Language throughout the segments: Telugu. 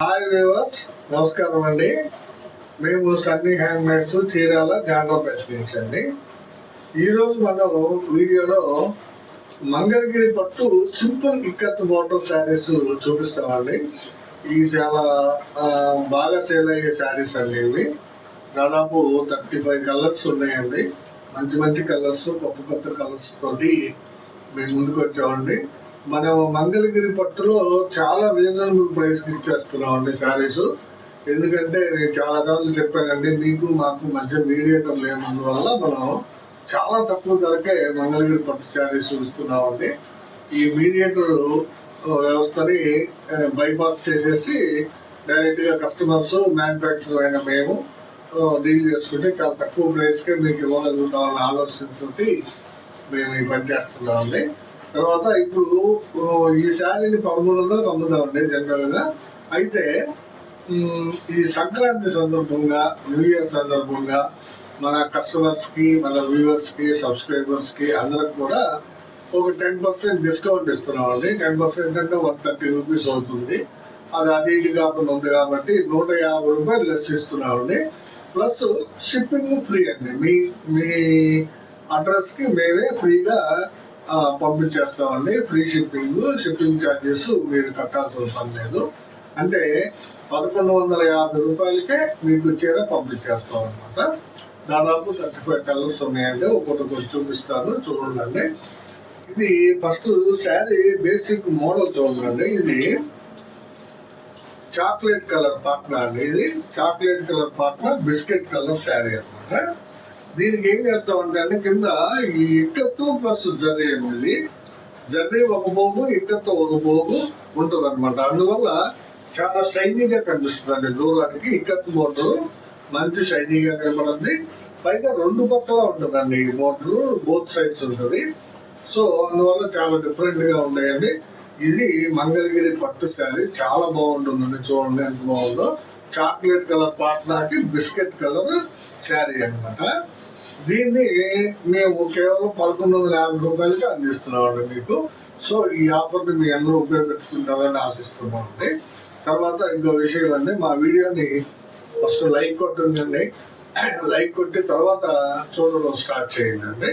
హాయ్ వ్యూవర్స్, నమస్కారం అండి. మేము సన్నీ హ్యాండ్మేడ్స్ చీరాల జానోపేట నుంచి అండి. ఈరోజు మనం వీడియోలో మంగళగిరి పట్టు సింపుల్ ఇక్కత్ బోర్డర్ శారీస్ చూపిస్తామండి. ఇవి చాలా బాగా సేల్ అయ్యే శారీస్ అండి. ఇవి దాదాపు 35 కలర్స్ ఉన్నాయండి. మంచి మంచి కలర్స్, కొత్త కలర్స్ తోటి మేము ముందుకు వచ్చామండి. మనం మంగళగిరి పట్టులో చాలా రీజనబుల్ ప్రైస్కి ఇచ్చేస్తున్నాం అండి శారీస్. ఎందుకంటే నేను చాలాసార్లు చెప్పానండి, మీకు మాకు మధ్య మీడియేటర్ లేనందువల్ల మనం చాలా తక్కువ ధరకే మంగళగిరి పట్టు శారీస్ ఇస్తున్నామండి. ఈ మీడియేటర్ వ్యవస్థని బైపాస్ చేసేసి డైరెక్ట్గా కస్టమర్స్, మ్యానుఫ్యాక్చరర్ అయిన మేము డీల్ చేసుకుంటే చాలా తక్కువ ప్రైస్కే మీకు ఇవ్వగలుగుతామన్న ఆలోచనతో మేము ఈ పని చేస్తున్నామండి. తర్వాత ఇప్పుడు ఈ శారీని 1300 అమ్ముతామండి జనరల్గా. అయితే ఈ సంక్రాంతి సందర్భంగా, న్యూ ఇయర్ సందర్భంగా మన కస్టమర్స్కి, మన వ్యూవర్స్కి, సబ్స్క్రైబర్స్కి అందరికి కూడా ఒక 10% డిస్కౌంట్ ఇస్తున్నామండి. 10% అంటే 130 రూపీస్ అవుతుంది. అది అటు ఇటు కాకుండా ఉంది కాబట్టి 150 రూపాయలు లెస్ ఇస్తున్నామండి. ప్లస్ షిప్పింగ్ ఫ్రీ అండి. మీ అడ్రస్కి మేమే ఫ్రీగా పంపించేస్తామండి. ఫ్రీ షిప్పింగ్ ఛార్జెస్ మీరు కట్టాల్సిన పని లేదు. అంటే 1150 రూపాయలకే మీకు చీర పంపించేస్తాం అనమాట. దాదాపు 35 కలర్స్ ఉన్నాయండి. ఒక్కొక్కటి చూపిస్తాను, చూడండి. ఇది ఫస్ట్ శారీ బేసిక్ మోడల్ చూడండి. ఇది చాక్లెట్ కలర్ పాట్నా అండి. ఇది chocolate colour Patna biscuit colour sari అనమాట. దీనికి ఏం చేస్తామంటే కింద ఈ ఇక్కత్తు ప్లస్ జర్రీ అనేది, జర్రీ ఒక పోగు, ఇక్కత్తు ఒక పోగు ఉంటుంది అనమాట. అందువల్ల చాలా షైనీగా కనిపిస్తుంది అండి దూరానికి. ఇక్కత్తు మోటరు మంచి షైనీగా కనపడుతుంది. పైగా 2 పక్కల ఉంటుందండి ఈ మోటరు, బోత్ సైడ్స్ ఉంటుంది. సో అందువల్ల చాలా డిఫరెంట్గా ఉన్నాయండి. ఇది మంగళగిరి పట్టు శారీ చాలా బాగుంటుందండి. చూడండి ఎంత బాగుందో. చాక్లెట్ కలర్ పాట్నాకి బిస్కెట్ కలర్ శారీ అనమాట. దీన్ని మేము కేవలం 1150 రూపాయలకి అందిస్తున్నామండి మీకు. సో ఈ ఆఫర్ని మీ అందరూ ఉపయోగించుకుంటారని ఆశిస్తున్నామండి. తర్వాత ఇంకో విషయం అండి, మా వీడియోని ఫస్ట్ లైక్ కొట్టండి. లైక్ కొట్టి తర్వాత చూడడం స్టార్ట్ చేయండి అండి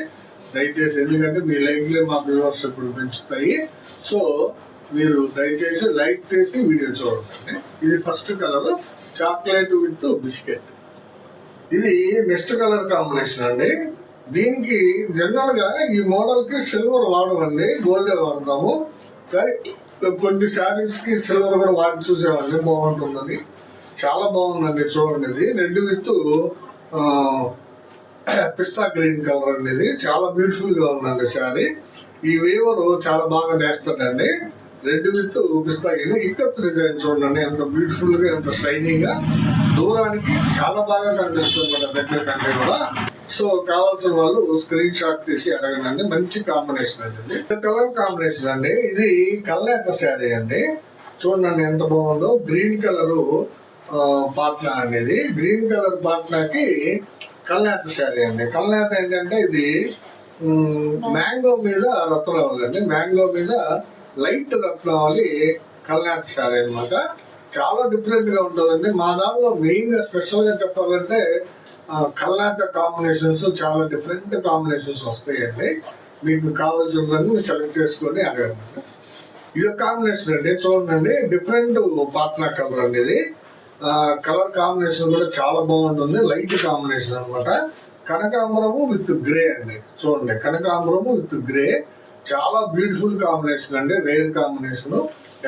దయచేసి. ఎందుకంటే మీ లైక్లే మా వ్యూవర్స్ ఇప్పుడు పెంచుతాయి. సో మీరు దయచేసి లైక్ చేసి వీడియో చూడండి. ఇది first colour chocolate with biscuit. ఇది నెక్స్ట్ కలర్ కాంబినేషన్ అండి. దీనికి జనరల్ గా ఈ మోడల్ కి సిల్వర్ వాడమండి, గోల్డ్ వాడతాము. కానీ కొన్ని శారీస్ కి సిల్వర్ కూడా వాడి చూసామండి, బాగుంటుందని. చాలా బాగుందండి. చూడండి, ఇది రెడ్ విత్ పిస్తా గ్రీన్ కలర్ అండి. ఇది చాలా బ్యూటిఫుల్ గా ఉందండి శారీ. ఈ వేవర్ చాలా బాగా నేస్తాడండి. రెడ్ విత్ పిస్తా గ్రీన్ ఇక్కత్ డిజైన్ చూడండి, ఎంత బ్యూటిఫుల్ గా, ఎంత షైనీగా, దూరానికి చాలా బాగా కనిపిస్తుంది మన దగ్గర కంటే కూడా. సో కావాల్సిన వాళ్ళు స్క్రీన్ షాట్ తీసి అడగండి. మంచి కాంబినేషన్ అండి. ఇది కలర్ కాంబినేషన్ అండి. ఇది కల్నేత శారీ అండి. చూడండి ఎంత బాగుందో. గ్రీన్ కలర్ పాట్నా అనేది, గ్రీన్ కలర్ పాట్నాకి కల్నేత శారీ అండి. కల్నేత ఏంటంటే ఇది మ్యాంగో మీద రత్నావళి అండి. మ్యాంగో మీద లైట్ రత్నావళి కల్నేత శారీ అనమాట. చాలా డిఫరెంట్ గా ఉంటుందండి. మా దానిలో మెయిన్ గా స్పెషల్ గా చెప్పాలంటే కల్నేత కాంబినేషన్స్, చాలా డిఫరెంట్ కాంబినేషన్స్ వస్తాయండి. మీకు కావాల్సిన రంగు సెలెక్ట్ చేసుకొని అడగండి. ఇది కాంబినేషన్ అండి. చూడండి, డిఫరెంట్ పాట్నా కలర్ అండి. ఇది కలర్ కాంబినేషన్ కూడా చాలా బాగుంటుంది. లైట్ కాంబినేషన్ అనమాట. కనకాంబరము విత్ గ్రే అండి. చూడండి, కనకాంబరము విత్ గ్రే చాలా బ్యూటిఫుల్ కాంబినేషన్ అండి. రేర్ కాంబినేషన్,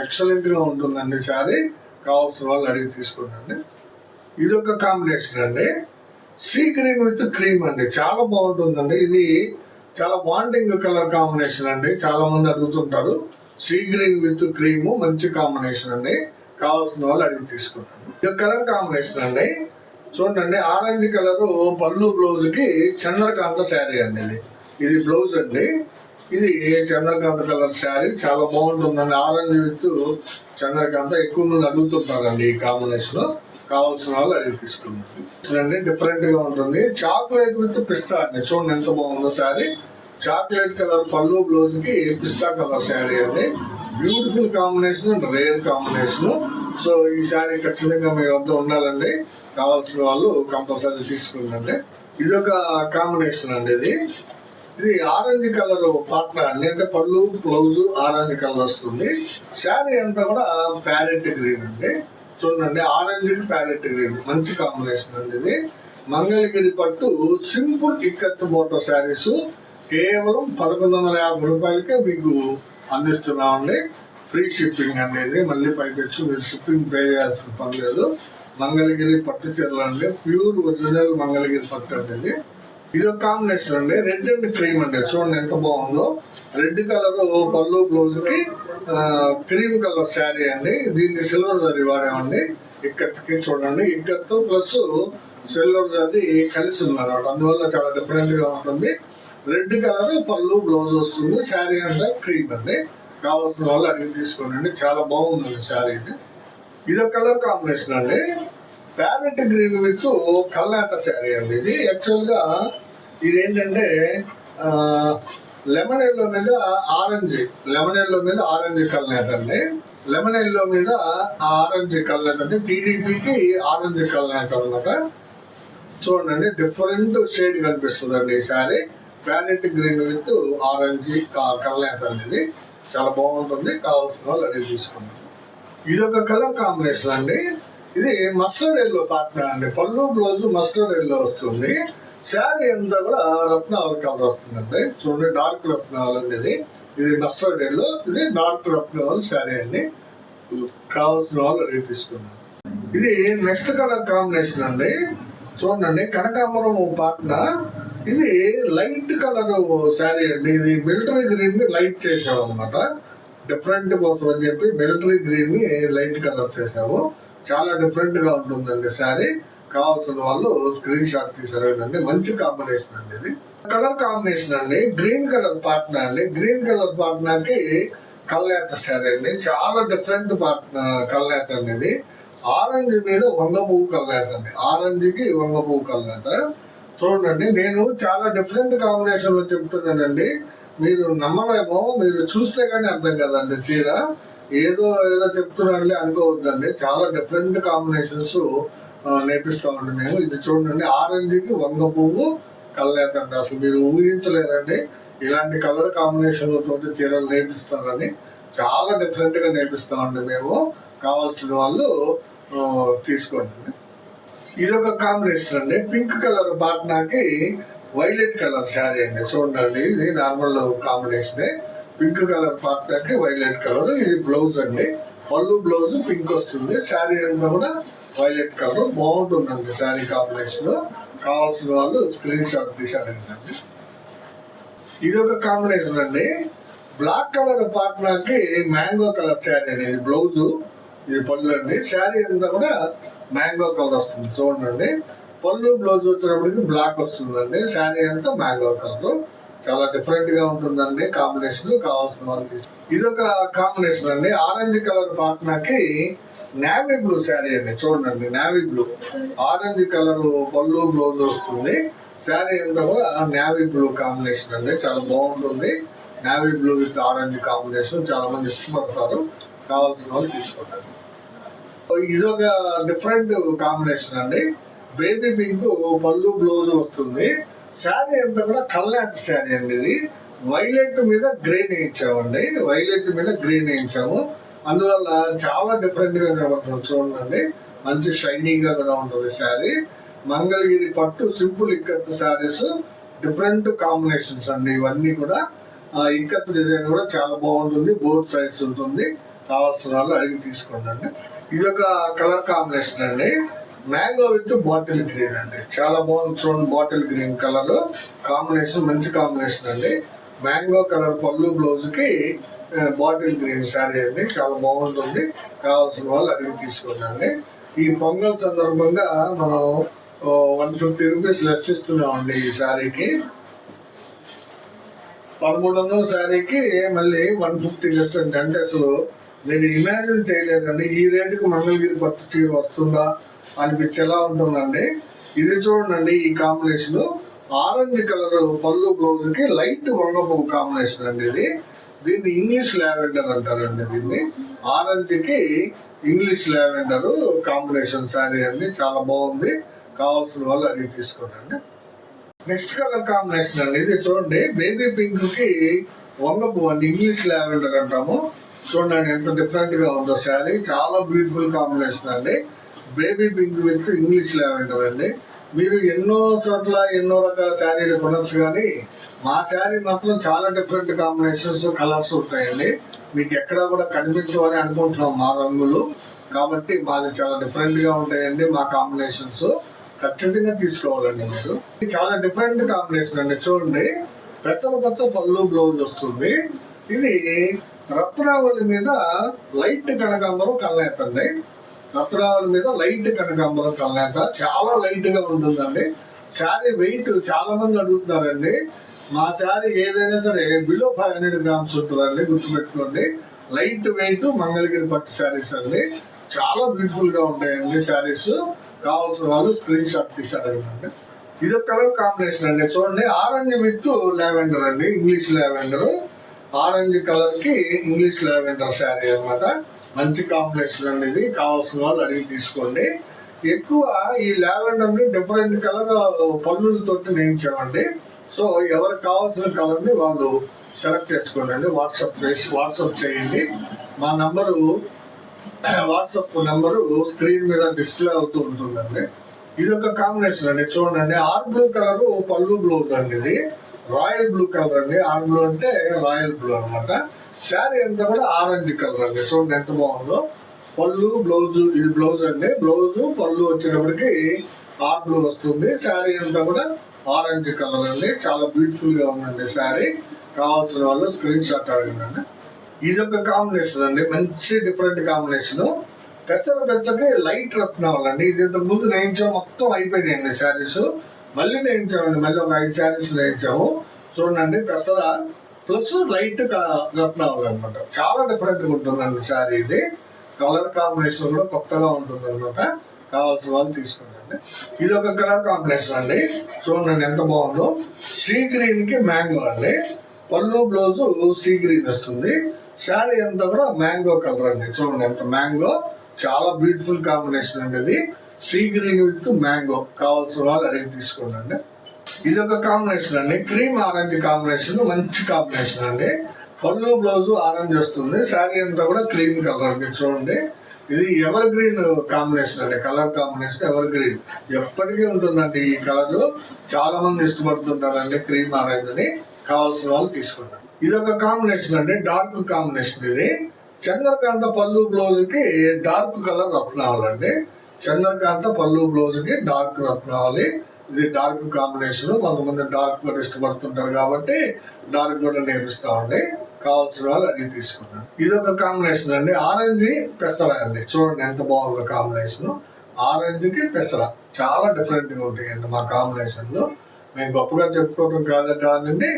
ఎక్సలెంట్ గా ఉంటుందండి శారీ. కావాల్సిన వాళ్ళు అడిగి తీసుకోండి. ఇది ఒక కాంబినేషన్ అండి. సీ గ్రీన్ విత్ క్రీమ్ అండి. చాలా బాగుంటుందండి. ఇది చాలా బాండింగ్ కలర్ కాంబినేషన్ అండి. చాలా మంది అడుగుతుంటారు. సీ గ్రీన్ విత్ క్రీమ్ మంచి కాంబినేషన్ అండి. కావాల్సిన వాళ్ళు అడిగి తీసుకోండి. ఇది కలర్ కాంబినేషన్ అండి. చూడండి, ఆరెంజ్ కలర్ పళ్ళు బ్లౌజ్ కి చంద్రకాంత శారీ అండి. ఇది బ్లౌజ్ అండి. ఇది చంద్రకాంత కలర్ శారీ చాలా బాగుంటుందండి. ఆరెంజ్ విత్ చంద్రకాంత ఎక్కువ మంది అడుగుతుంటారండి ఈ కాంబినేషన్. కావాల్సిన వాళ్ళు అడిగి తీసుకుంటారు. డిఫరెంట్ గా ఉంటుంది. చాక్లెట్ విత్ పిస్తా అండి. చూడండి ఎంత బాగుందో శారీ. చాక్లెట్ కలర్ పళ్ళు బ్లౌజ్ కి పిస్తా కలర్ శారీ అండి. Beautiful combination and rare combination. So ఈ శారీ ఖచ్చితంగా మీ వద్ద ఉండాలండి. కావాల్సిన వాళ్ళు కంపల్సరీ తీసుకుందండి. ఇది ఒక కాంబినేషన్ అండి. ఇది ఆరెంజ్ కలర్ పాట్నా అండి, అంటే పళ్ళు బ్లౌజ్ ఆరెంజ్ కలర్ వస్తుంది. శారీ అంతా కూడా ప్యారెట్ గ్రీన్ అండి. చూడండి, ఆరెంజ్ ప్యారెట్ గ్రీన్ మంచి కాంబినేషన్ అండి. ఇది మంగళగిరి పట్టు సింపుల్ ఇక్కత్ బోర్డర్ శారీస్ కేవలం 1150 రూపాయలకే మీకు అందిస్తున్నామండి. ఫ్రీ షిప్పింగ్ అనేది మళ్ళీ పైపెచ్చు, మీరు షిప్పింగ్ పే చేయాల్సిన పని లేదు. మంగళగిరి పట్టు చీరలు అండి, ప్యూర్ ఒరిజినల్ మంగళగిరి పట్టు అండి. ఇది ఒక కాంబినేషన్ అండి, రెడ్ అండ్ క్రీమ్ అండి. చూడండి ఎంత బాగుందో. రెడ్ కలర్ పళ్ళు బ్లౌజ్ కి క్రీమ్ కలర్ శారీ అండి. దీన్ని సిల్వర్ జరీ వాడామండి ఇక్కత్కి. చూడండి, ఇక్కత్ ప్లస్ సిల్వర్ జరీ కలిసి ఉన్నారు, అందువల్ల చాలా డిఫరెంట్ గా ఉంటుంది. రెడ్ కలర్ పళ్ళు బ్లౌజ్ వస్తుంది. శారీ అంతా క్రీమ్ అండి. కావాల్సిన వాళ్ళు అడిగి తీసుకోండి, చాలా బాగుందండి శారీ. ఇది ఒక కలర్ కాంబినేషన్ అండి, ప్యారెట్ గ్రీన్ విత్ కల్నేత శారీ అండి. ఇది యాక్చువల్ గా ఇదేంటంటే లెమన్ ఎల్లో మీద ఆరెంజ్, లెమన్ ఎల్లో మీద ఆరెంజ్ కల్నేత అండి. లెమన్ ఎల్లో మీద ఆరెంజ్ కల్నేత అంటే టీడీపీకి ఆరెంజ్ కల్నేత అనమాట. చూడండి, డిఫరెంట్ షేడ్ కనిపిస్తుంది అండి ఈ sari. Parrot green with orange కల్నేత అనేది చాలా బాగుంటుంది. కావాల్సిన వాళ్ళు అడిగి తీసుకున్నాం. ఇది ఒక కలర్ కాంబినేషన్ అండి. ఇది మస్టర్డ్ ఎల్లో పార్ట్నర్ అండి. పళ్ళు బ్లౌజ్ మస్టర్డ్ ఎల్లో వస్తుంది. శారీ అంతా కూడా రత్నావళి కలర్ వస్తుందండి. చూడండి, డార్క్ రత్నావళి అండి. ఇది మస్టర్డ్ ఎల్లో, ఇది డార్క్ రత్నావళి శారీ అండి. కావాల్సిన వాళ్ళు అడిగి తీసుకున్నాం. ఇది నెక్స్ట్ కలర్ కాంబినేషన్ అండి. చూడండి, కనకాంబరం పార్ట్నర్. ఇది లైట్ కలర్ శారీ అండి. ఇది మిలిటరీ గ్రీన్ ని లైట్ చేసాము అనమాట. డిఫరెంట్ కోసం అని చెప్పి మిలిటరీ గ్రీన్ ని లైట్ కలర్ చేసాము. చాలా డిఫరెంట్ గా ఉంటుందండి శారీ. కావాల్సిన వాళ్ళు స్క్రీన్ షాట్ తీసారండి. మంచి కాంబినేషన్ అండి. ఇది కలర్ కాంబినేషన్ అండి. గ్రీన్ కలర్ పార్ట్నర్ అండి. గ్రీన్ కలర్ పార్ట్నర్ కి కల్నేత శారీ అండి. చాలా డిఫరెంట్ కల్నేత అండి. ఇది ఆరెంజ్ మీద వంగ పువ్వు కల్నేత అండి. ఆరెంజ్ కి వంగ పువ్వు కల్నేత. చూడండి, నేను చాలా డిఫరెంట్ కాంబినేషన్ లో చెప్తున్నానండి. మీరు నమ్మలేమో, మీరు చూస్తే కానీ అర్థం కదండి. చీర ఏదో చెప్తున్నాడులే అనుకోవద్దండి. చాలా డిఫరెంట్ కాంబినేషన్స్ నేర్పిస్తామండి మేము. ఇది చూడండి, ఆరెంజ్ కి వంగ పువ్వు కల్నేత అండి. అసలు మీరు ఊహించలేరండి ఇలాంటి కలర్ కాంబినేషన్ తోటి చీరలు నేర్పిస్తారని. చాలా డిఫరెంట్ గా నేర్పిస్తామండి మేము. కావాల్సిన వాళ్ళు తీసుకోండి. ఇది ఒక కాంబినేషన్ అండి. పింక్ కలర్ పాట్నాకి వైలెట్ కలర్ శారీ అండి. చూడండి, ఇది నార్మల్ కాంబినేషన్. పింక్ కలర్ పాట్నాకి వైలెట్ కలర్. ఇది బ్లౌజ్ అండి. పళ్ళు బ్లౌజ్ పింక్ వస్తుంది. శారీ అంతా కూడా వైలెట్ కలర్. బాగుంటుందండి శారీ కాంబినేషన్. కావాల్సిన వాళ్ళు స్క్రీన్ షాట్ తీసారండి. ఇది ఒక కాంబినేషన్ అండి. బ్లాక్ కలర్ పాట్నాకి మ్యాంగో కలర్ శారీ అనేది బ్లౌజ్. ఇది పళ్ళు అండి. శారీ అంతా కూడా మ్యాంగో కలర్ వస్తుంది. చూడండి, పళ్ళు బ్లౌజ్ వచ్చినప్పటికి బ్లాక్ వస్తుందండి. శారీ అంతా మ్యాంగో కలర్. చాలా డిఫరెంట్ గా ఉంటుందండి కాంబినేషన్. కావాల్సిన వాళ్ళు తీసుకు. ఇది ఒక కాంబినేషన్ అండి. ఆరెంజ్ కలర్ పాట్నాకి నేవీ బ్లూ శారీ అండి. చూడండి, నేవీ బ్లూ ఆరెంజ్ కలర్ పళ్ళు బ్లౌజ్ వస్తుంది. శారీ అంతా కూడా నేవీ బ్లూ కాంబినేషన్ అండి. చాలా బాగుంటుంది. Navy blue with orange combination చాలా మంది ఇష్టపడతారు. కావాల్సిన వాళ్ళు తీసుకుంటారు. ఇది ఒక డిఫరెంట్ కాంబినేషన్ అండి. బేబీ పింక్ పళ్ళు బ్లౌజ్ వస్తుంది. శారీ అంతా కూడా కల్నేత శారీ అండి. ఇది వైలెట్ మీద గ్రీన్ వేయించామండి. వైలెట్ మీద గ్రీన్ వేయించాము. అందువల్ల చాలా డిఫరెంట్ గా కనబడుతుంది. చూడండి, మంచి షైనింగ్ గా కూడా ఉంటుంది శారీ. మంగళగిరి పట్టు simple ikat saris. Different combinations అండి ఇవన్నీ కూడా. ఇక్కత్ డిజైన్ కూడా చాలా బాగుంటుంది. బోత్ సైడ్స్ ఉంటుంది. కావాల్సిన వాళ్ళు అడిగి తీసుకోండి. ఇది ఒక కలర్ కాంబినేషన్ అండి. మ్యాంగో విత్ బాటిల్ గ్రీన్ అండి. చాలా బాగుంది. చూడండి, బాటిల్ గ్రీన్ కలర్ కాంబినేషన్ మంచి కాంబినేషన్ అండి. మ్యాంగో కలర్ పళ్ళు బ్లౌజ్ కి బాటిల్ గ్రీన్ శారీ అండి. చాలా బాగుంటుంది. కావాల్సిన వాళ్ళు అడిగి తీసుకోండి. ఈ పొంగల్ సందర్భంగా మనం 150 రూపీస్ లెస్ ఇస్తున్నామండి ఈ శారీకి. 1300 శారీకి మళ్ళీ 150 లెస్ అండి. అంటే అసలు నేను ఇమాజిన్ చేయలేదండి ఈ రేటుకి మంగళగిరి పట్టు చీర వస్తుందా అనిపించేలా ఉంటుందండి. ఇది చూడండి, ఈ కాంబినేషన్ ఆరెంజ్ కలర్ పళ్ళు బ్లౌజ్ కి లైట్ వంగ పువ్వు కాంబినేషన్ అండి. దీన్ని ఇంగ్లీష్ లావెండర్ అంటారండి. దీన్ని ఆరెంజ్ కి ఇంగ్లీష్ లావెండర్ కాంబినేషన్ శారీ అండి, చాలా బాగుంది. కావాల్సిన వాళ్ళు అడిగి తీసుకోండి. నెక్స్ట్ కలర్ కాంబినేషన్ అండి, ఇది చూడండి బేబీ పింక్ కి వంగపు అండి, ఇంగ్లీష్ లావెండర్ అంటాము. చూడండి ఎంత డిఫరెంట్ గా ఉందో శారీ, చాలా బ్యూటిఫుల్ కాంబినేషన్ అండి. Baby pink with English lavender అండి. మీరు ఎన్నో చోట్ల ఎన్నో రకాల శారీలు కొనొచ్చు, కానీ మా శారీ మాత్రం చాలా డిఫరెంట్ కాంబినేషన్స్ కలర్స్ ఉంటాయండి. మీకు ఎక్కడ కూడా కనిపించవని అనుకుంటున్నాం మా రంగులు, కాబట్టి మాది చాలా డిఫరెంట్ గా ఉంటాయండి. మా కాంబినేషన్స్ ఖచ్చితంగా తీసుకోవాలండి మీరు. ఇది చాలా డిఫరెంట్ కాంబినేషన్ అండి. చూడండి పెసరపచ్చ పళ్ళు బ్లౌజ్ వస్తుంది. ఇది రత్నావళి మీద లైట్ కనకాంబరం కళ్ళేతండి. రత్నావళి మీద లైట్ కనకాంబరం కళ్ళేత చాలా లైట్ గా ఉంటుందండి. శారీ వెయిట్ చాలా మంది అడుగుతున్నారండి. మా శారీ ఏదైనా సరే బిలో 500 grams ఉంటుందండి, గుర్తుపెట్టుకోండి. లైట్ వెయిట్ మంగళగిరి పట్టు శారీస్ అండి, చాలా బ్యూటిఫుల్ గా ఉంటాయండి శారీస్. కావాల్సిన వాళ్ళు స్క్రీన్ షాట్ తీసి అడగండి. ఇది ఒక కలర్ కాంబినేషన్ అండి. చూడండి ఆరెంజ్ విత్ లావెండర్ అండి, ఇంగ్లీష్ లావెండర్. ఆరెంజ్ కలర్ కి ఇంగ్లీష్ లావెండర్ శారీ అన్నమాట. మంచి కాంబినేషన్ అండి ఇది, కావాల్సిన వాళ్ళు అడిగి తీసుకోండి. ఎక్కువ ఈ లావెండర్ ని డిఫరెంట్ కలర్ పళ్ళులతో నేయించామండి. సో ఎవరికి కావాల్సిన కలర్ ని వాళ్ళు సెలెక్ట్ చేసుకోండి. వాట్సాప్ చేయండి. మా నంబరు వాట్సాప్ నెంబరు స్క్రీన్ మీద డిస్ప్లే అవుతూ ఉంటుందండి. ఇది ఒక కాంబినేషన్ అండి. చూడండి ఆర్ బ్లూ కలర్ పళ్ళు బ్లౌజ్ అండి, ఇది రాయల్ బ్లూ కలర్ అండి. ఆర్ బ్లూ అంటే రాయల్ బ్లూ అనమాట. శారీ అంతా కూడా ఆరెంజ్ కలర్ అండి. చూడండి ఎంత బాగుందో. పళ్ళు బ్లౌజ్, ఇది బ్లౌజ్ అండి. బ్లౌజ్ పళ్ళు వచ్చినప్పటికి ఆర్ బ్లూ వస్తుంది. శారీ అంతా కూడా ఆరెంజ్ కలర్ అండి, చాలా బ్యూటిఫుల్ గా ఉందండి శారీ. కావాల్సిన వాళ్ళు స్క్రీన్ షాట్ అడగండి. ఇది ఒక కాంబినేషన్ అండి, మంచి డిఫరెంట్ కాంబినేషన్. పెసర పెచ్చకి లైట్ రత్నావళి అండి. ఇది ఇంతకు ముందు నేయించాము, మొత్తం అయిపోయినాయండి శారీస్. మళ్ళీ నేయించామండి, మళ్ళీ ఒక 5 శారీస్ నేయించాము. చూడండి పెసర ప్లస్ లైట్ రత్నావళి అనమాట, చాలా డిఫరెంట్ గా ఉంటుందండి శారీ. ఇది కలర్ కాంబినేషన్ కూడా కొత్తగా ఉంటుంది అనమాట. కావాల్సిన వాళ్ళు తీసుకుంటండి. ఇది ఒక కలర్ కాంబినేషన్ అండి. చూడండి ఎంత బాగుందో. సీ గ్రీన్ కి మ్యాంగో అండి. పళ్ళు బ్లౌజ్ సీ గ్రీన్ వస్తుంది. శారీ అంతా కూడా మ్యాంగో కలర్ అండి. చూడండి ఎంత మ్యాంగో, చాలా బ్యూటిఫుల్ కాంబినేషన్ అండి. ఇది సీ గ్రీన్ విత్ మ్యాంగో. కావాల్సిన వాళ్ళు అడిగి తీసుకోండి. ఇది ఒక కాంబినేషన్ అండి, క్రీమ్ ఆరెంజ్ కాంబినేషన్, మంచి కాంబినేషన్ అండి. పళ్ళు బ్లౌజ్ ఆరెంజ్ వస్తుంది. శారీ అంతా కూడా క్రీమ్ కలర్ అండి. చూడండి ఇది ఎవర్ గ్రీన్ కాంబినేషన్ అండి, కలర్ కాంబినేషన్ ఎవర్ గ్రీన్ ఎప్పటికీ ఉంటుందండి. ఈ కలర్ చాలా మంది ఇష్టపడుతుంటారండి, క్రీమ్ ఆరెంజ్ ని. కావాల్సిన వాళ్ళు తీసుకుంటారు. ఇది ఒక కాంబినేషన్ అండి, డార్క్ కాంబినేషన్. ఇది చంద్రకాంత పళ్ళు బ్లౌజ్ కి డార్క్ కలర్ రత్నావళి అండి. చంద్రకాంత పళ్ళు బ్లౌజ్ కి డార్క్ రత్నావళి. ఇది డార్క్ కాంబినేషన్. కొంతమంది డార్క్ కూడా ఇష్టపడుతుంటారు కాబట్టి డార్క్ కూడా నేర్పిస్తామండి. కావాల్సిన వాళ్ళు అడిగి తీసుకున్నాను. ఇది ఒక కాంబినేషన్ అండి, ఆరెంజ్ పెసర అండి. చూడండి ఎంత బాగుందో కాంబినేషన్. ఆరెంజ్ కి పెసర చాలా డిఫరెంట్ గా ఉంటాయండి మా కాంబినేషన్ లో. మేము గొప్పగా చెప్పుకోవడం కాదండి,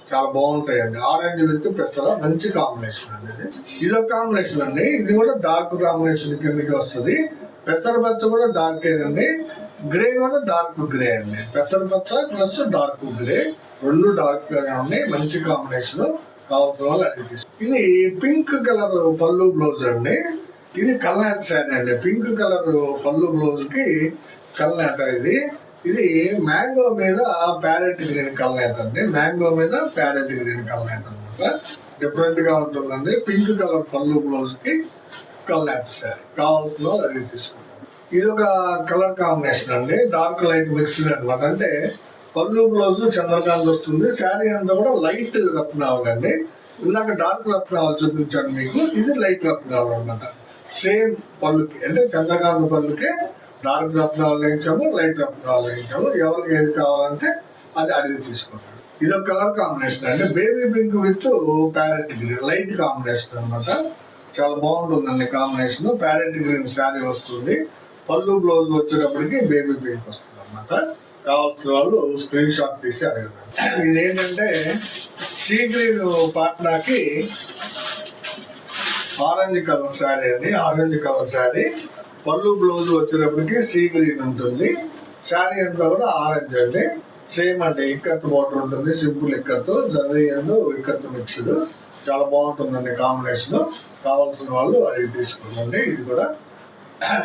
చాలా బాగుంటాయండి. ఆరెంజ్ విత్ పెసర మంచి కాంబినేషన్ అండి. ఇది ఒక కాంబినేషన్ అండి, ఇది కూడా డార్క్ కాంబినేషన్ కిందకి వస్తుంది. పెసర పచ్చ కూడా డార్క్ అండి, గ్రే కూడా డార్క్ గ్రే అండి. పెసర పచ్చ ప్లస్ డార్క్ గ్రే రెండు డార్క్ గానే ఉన్నాయి, మంచి కాంబినేషన్. కావాల్సిన వాళ్ళు అడిగి. ఇది పింక్ కలర్ పళ్ళు బ్లౌజ్ అండి. ఇది కల్నేత శారీ అండి. పింక్ కలర్ పళ్ళు బ్లౌజ్ కి కల్నేత. ఇది మ్యాంగో మీద ప్యారెట్ గ్రీన్ కల్నేత అండి. మ్యాంగో మీద ప్యారెట్ గ్రీన్ కల్నేత అనమాట. డిఫరెంట్ గా ఉంటుందండి. పింక్ కలర్ పళ్ళు బ్లౌజ్ కి కల్నేత శారీ. కావాల్సిన వాళ్ళు అడిగి తీసుకుంటాం. ఇది ఒక కలర్ కాంబినేషన్ అండి, డార్క్ లైట్ మిక్స్డ్ అనమాట. అంటే పళ్ళు బ్లౌజ్ చంద్రకాంత్ వస్తుంది. శారీ అంతా కూడా లైట్ రత్నావళి అండి. ఇందాక డార్క్ రత్నావళి చూపించాను మీకు, ఇది లైట్ రత్నావళి అనమాట. సేమ్ పళ్ళుకి అంటే చంద్రకాంత్ పళ్ళుకి డార్క్ రత్నావళి వేయించాము, లైట్ రత్నావళి వేయించాము. ఎవరికి ఏది కావాలంటే అది అడిగి తీసుకుంటారు. ఇది ఒక కలర్ కాంబినేషన్ అండి, baby pink with parrot green light combination అనమాట. చాలా బాగుంటుందండి కాంబినేషన్. ప్యారెట్ గ్రీన్ శారీ వస్తుంది. పళ్ళు బ్లౌజ్ వచ్చేటప్పటికి బేబీ పింక్ వస్తుంది అనమాట. కావాల్సిన వాళ్ళు స్క్రీన్ షాట్ తీసి అడగండి. ఇదేంటంటే సీ గ్రీన్ పాట్నాకి ఆరెంజ్ కలర్ శారీ అండి. ఆరెంజ్ కలర్ శారీ, పళ్ళు బ్లౌజ్ వచ్చేటప్పటికి సీ గ్రీన్ ఉంటుంది. శారీ అంతా కూడా ఆరెంజ్ అండి. సేమ్ అంటే ఇక్కత్ బోర్డర్ ఉంటుంది, simple ikat, zari and ikat mixed. చాలా బాగుంటుందండి కాంబినేషన్. కావాల్సిన వాళ్ళు అవి తీసుకోండి. ఇది కూడా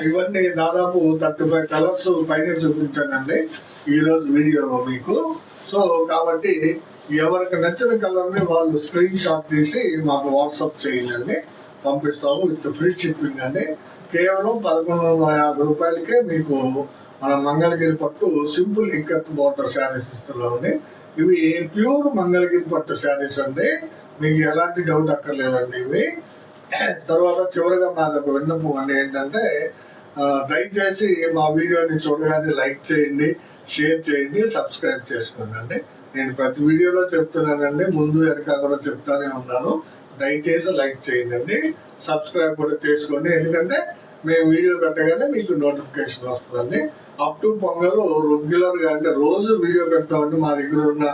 ఇవన్నీ దాదాపు 35 కలర్స్ పైన చూపించానండి ఈరోజు వీడియోలో మీకు. సో కాబట్టి ఎవరికి నచ్చిన కలర్ని వాళ్ళు స్క్రీన్ షాట్ తీసి మాకు వాట్సాప్ చేయండి, పంపిస్తాము విత్ ఫ్రీ షిప్పింగ్ అండి. కేవలం 1150 రూపాయలకే మీకు మన మంగళగిరి పట్టు సింపుల్ ఇక్కత్ బోర్డర్ శారీస్ ఇస్తున్నామండి. ఇవి ప్యూర్ మంగళగిరి పట్టు శారీస్ అండి, మీకు ఎలాంటి డౌట్ అక్కర్లేదండి ఇవి. తర్వాత చివరిగా మాకు ఒక విన్నపం అండి ఏంటంటే, దయచేసి మా వీడియోని చూడగానే లైక్ చేయండి, షేర్ చేయండి, సబ్స్క్రైబ్ చేసుకోండి. నేను ప్రతి వీడియోలో చెప్తున్నానండి, ముందు వెనక కూడా చెప్తానే ఉన్నాను. దయచేసి లైక్ చేయండి, సబ్స్క్రైబ్ కూడా చేసుకోండి. ఎందుకంటే మేము వీడియో పెట్టగానే మీకు నోటిఫికేషన్ వస్తుందండి. అప్ టు పొంగల్ రెగ్యులర్గా అంటే రోజు వీడియో పెడతామండి. మా దగ్గర ఉన్న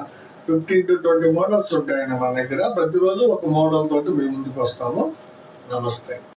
15 to 20 మోడల్స్ ఉంటాయండి మన దగ్గర. ప్రతిరోజు ఒక మోడల్ తోటి మేము ముందుకు వస్తాము. నమస్తే.